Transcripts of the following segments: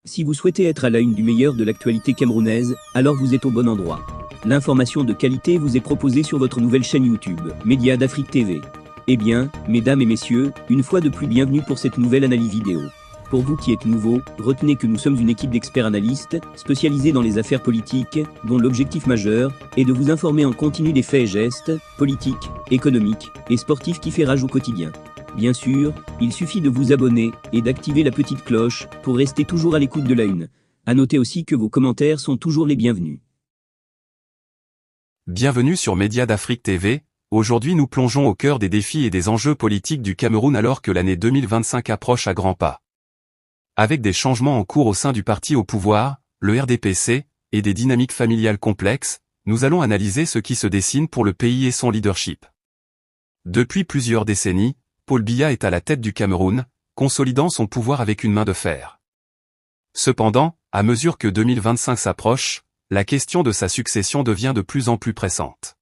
Si vous souhaitez être à la une du meilleur de l'actualité camerounaise, alors vous êtes au bon endroit. L'information de qualité vous est proposée sur votre nouvelle chaîne YouTube, Média d'Afrique TV. Eh bien, mesdames et messieurs, une fois de plus bienvenue pour cette nouvelle analyse vidéo. Pour vous qui êtes nouveaux, retenez que nous sommes une équipe d'experts analystes, spécialisés dans les affaires politiques, dont l'objectif majeur est de vous informer en continu des faits et gestes, politiques, économiques et sportifs qui fait rage au quotidien. Bien sûr, il suffit de vous abonner et d'activer la petite cloche pour rester toujours à l'écoute de la une. À noter aussi que vos commentaires sont toujours les bienvenus. Bienvenue sur Média d'Afrique TV. Aujourd'hui nous plongeons au cœur des défis et des enjeux politiques du Cameroun alors que l'année 2025 approche à grands pas. Avec des changements en cours au sein du parti au pouvoir, le RDPC, et des dynamiques familiales complexes, nous allons analyser ce qui se dessine pour le pays et son leadership. Depuis plusieurs décennies, Paul Biya est à la tête du Cameroun, consolidant son pouvoir avec une main de fer. Cependant, à mesure que 2025 s'approche, la question de sa succession devient de plus en plus pressante.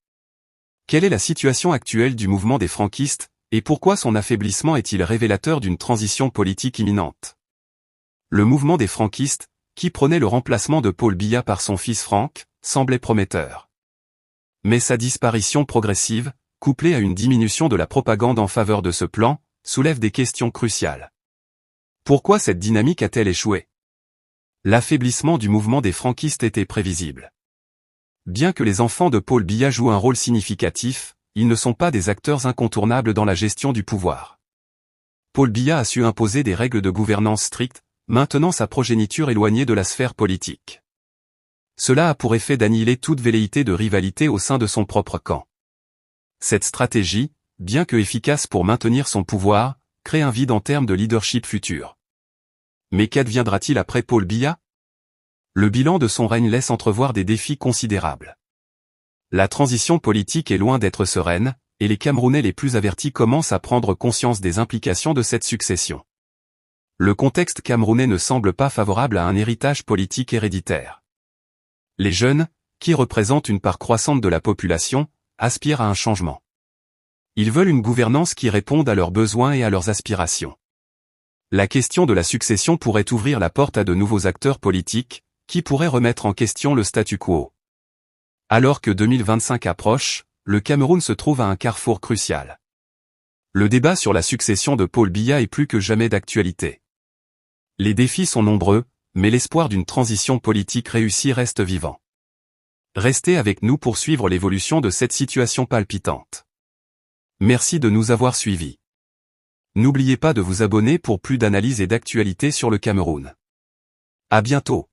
Quelle est la situation actuelle du mouvement des franquistes, et pourquoi son affaiblissement est-il révélateur d'une transition politique imminente? Le mouvement des franquistes, qui prônait le remplacement de Paul Biya par son fils Franck, semblait prometteur. Mais sa disparition progressive, couplée à une diminution de la propagande en faveur de ce plan, soulève des questions cruciales. Pourquoi cette dynamique a-t-elle échoué? L'affaiblissement du mouvement des franquistes était prévisible. Bien que les enfants de Paul Biya jouent un rôle significatif, ils ne sont pas des acteurs incontournables dans la gestion du pouvoir. Paul Biya a su imposer des règles de gouvernance strictes, maintenant sa progéniture éloignée de la sphère politique. Cela a pour effet d'annihiler toute velléité de rivalité au sein de son propre camp. Cette stratégie, bien que efficace pour maintenir son pouvoir, crée un vide en termes de leadership futur. Mais qu'adviendra-t-il après Paul Biya? Le bilan de son règne laisse entrevoir des défis considérables. La transition politique est loin d'être sereine, et les Camerounais les plus avertis commencent à prendre conscience des implications de cette succession. Le contexte camerounais ne semble pas favorable à un héritage politique héréditaire. Les jeunes, qui représentent une part croissante de la population, aspirent à un changement. Ils veulent une gouvernance qui réponde à leurs besoins et à leurs aspirations. La question de la succession pourrait ouvrir la porte à de nouveaux acteurs politiques, qui pourraient remettre en question le statu quo. Alors que 2025 approche, le Cameroun se trouve à un carrefour crucial. Le débat sur la succession de Paul Biya est plus que jamais d'actualité. Les défis sont nombreux, mais l'espoir d'une transition politique réussie reste vivant. Restez avec nous pour suivre l'évolution de cette situation palpitante. Merci de nous avoir suivis. N'oubliez pas de vous abonner pour plus d'analyses et d'actualités sur le Cameroun. À bientôt.